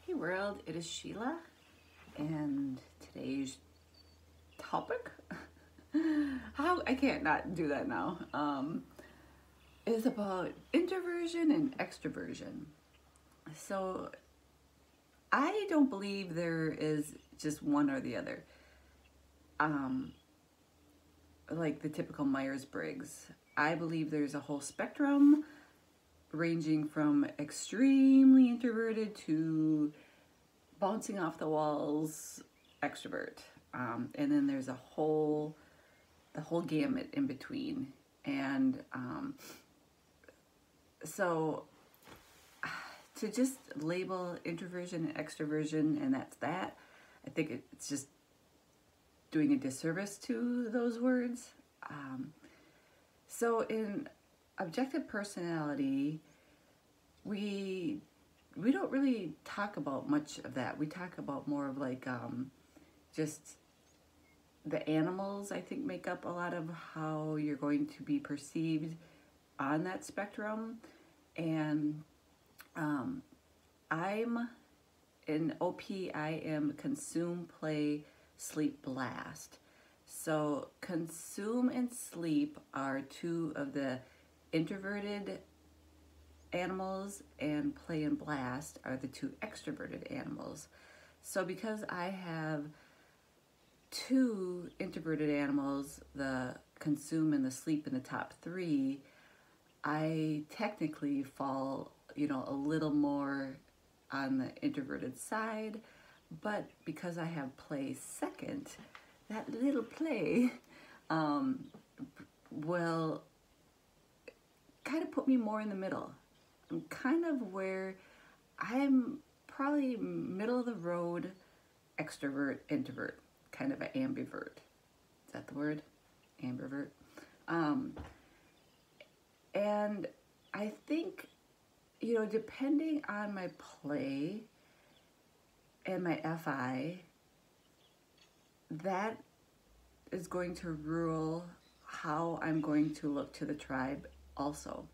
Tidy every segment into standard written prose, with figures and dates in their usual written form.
Hey world, it is Sheila, and today's topic, how I can't not do that now, is about introversion and extroversion. So I don't believe there is just one or the other, um, like the typical Myers-Briggs. I believe there's a whole spectrum ranging from extremely introverted to bouncing off the walls extrovert, and then there's the whole gamut in between. And so to just label introversion and extroversion and that's that, I think it's just doing a disservice to those words. So in objective personality, we don't really talk about much of that. We talk about more of like just the animals, I think, make up a lot of how you're going to be perceived on that spectrum. And I'm in OP, I am consume, play, sleep, blast. So consume and sleep are two of the introverted animals, and play and blast are the two extroverted animals. So because I have two introverted animals, the consume and the sleep, in the top three, I technically fall, a little more on the introverted side. But because I have play second, that little play will kind of put me more in the middle. I'm kind of where I'm probably middle of the road, extrovert, introvert, kind of an ambivert. Is that the word? Ambivert. And I think, depending on my play and my FI, that is going to rule how I'm going to look to the tribe also.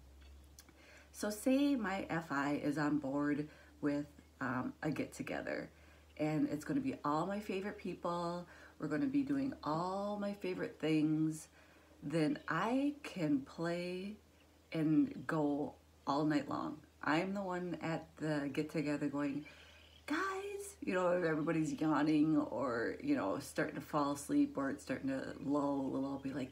So say my FI is on board with a get-together, and it's going to be all my favorite people, we're going to be doing all my favorite things, then I can play and go all night long. I'm the one at the get-together going, guys, if everybody's yawning or, starting to fall asleep or it's starting to lull a little, I'll be like,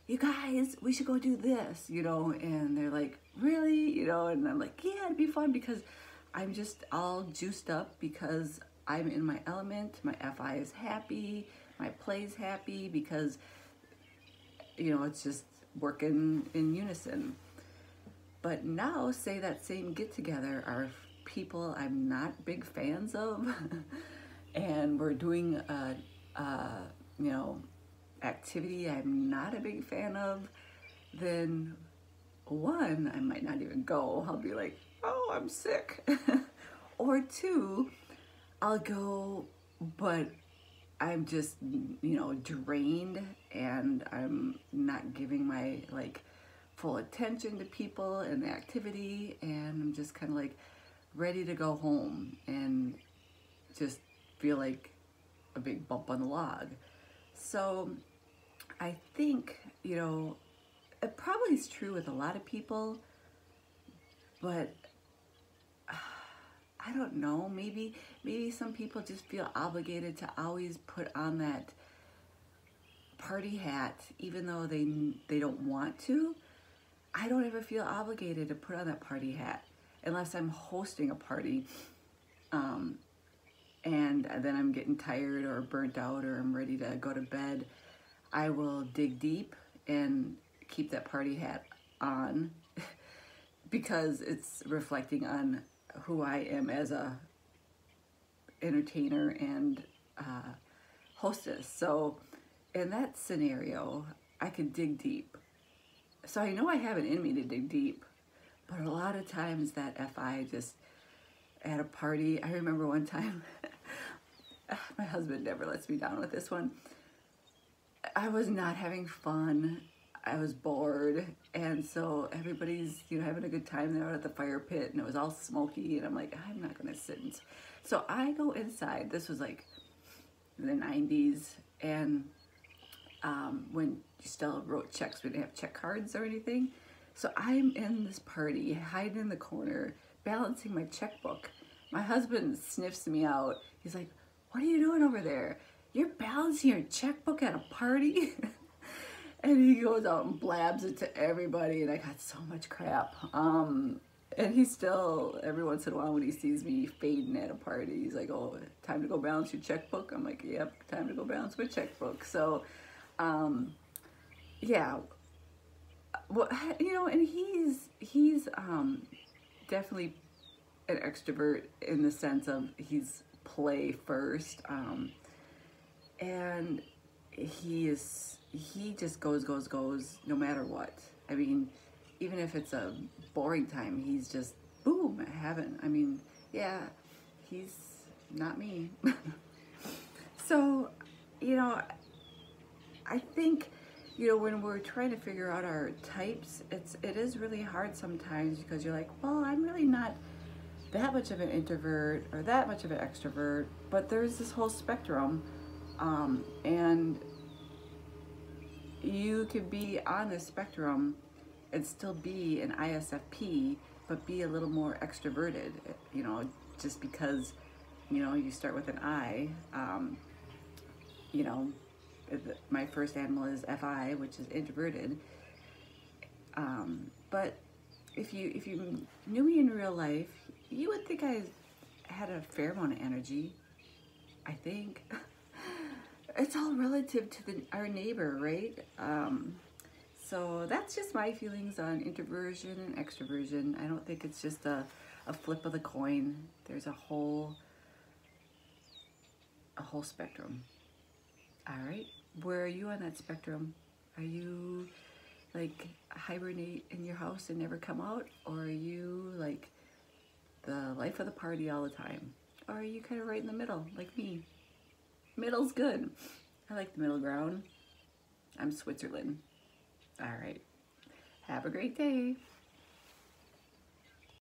you guys, we should go do this, and they're like, really? And I'm like, yeah, it'd be fun because I'm just all juiced up because I'm in my element. My FI is happy, my play's happy because, it's just working in unison. But now, say that same get-together are people I'm not big fans of, and we're doing activity I'm not a big fan of, then one, I might not even go. I'll be like, oh, I'm sick. Or two, I'll go, but I'm just, drained and I'm not giving my full attention to people and the activity, and I'm just kind of ready to go home and just feel like a big bump on the log. So I think, it probably is true with a lot of people, but I don't know, maybe some people just feel obligated to always put on that party hat even though they don't want to. I don't ever feel obligated to put on that party hat unless I'm hosting a party, and then I'm getting tired or burnt out or I'm ready to go to bed. I will dig deep and keep that party hat on because it's reflecting on who I am as a entertainer and hostess. So in that scenario, I could dig deep. So I know I have it in me to dig deep, but a lot of times that FI just at a party, I remember one time, my husband never lets me down with this one. I was not having fun. I was bored, and so everybody's, you know, having a good time there at the fire pit, and it was all smoky, and I'm like, I'm not gonna sit and so I go inside. This was like in the 90s, and when you still wrote checks, we didn't have check cards or anything. So I'm in this party, hiding in the corner, balancing my checkbook. My husband sniffs me out. He's like, "What are you doing over there? You're balancing your checkbook at a party?" And he goes out and blabs it to everybody, and I got so much crap. And he still, every once in a while when he sees me fading at a party, he's like, "Oh, time to go balance your checkbook?" I'm like, "Yep, time to go balance my checkbook." So, yeah, well, you know, and he's definitely an extrovert in the sense of he's play first, and he just goes no matter what. I mean, even if it's a boring time, he's just boom, heaven. I mean, yeah, he's not me. So, you know, I think, you know, when we're trying to figure out our types, it is really hard sometimes, because you're like, well, I'm really not that much of an introvert or that much of an extrovert, but there's this whole spectrum, and you could be on the spectrum and still be an ISFP, but be a little more extroverted, you know, just because, you know, you start with an I. You know, my first animal is FI, which is introverted. But if you knew me in real life, you would think I had a fair amount of energy, I think. It's all relative to our neighbor, right? So that's just my feelings on introversion and extroversion. I don't think it's just a flip of the coin. There's a whole spectrum. All right, where are you on that spectrum? Are you like hibernate in your house and never come out? Or are you like the life of the party all the time? Or are you kind of right in the middle, like me? Middle's good. I like the middle ground. I'm Switzerland. All right. Have a great day.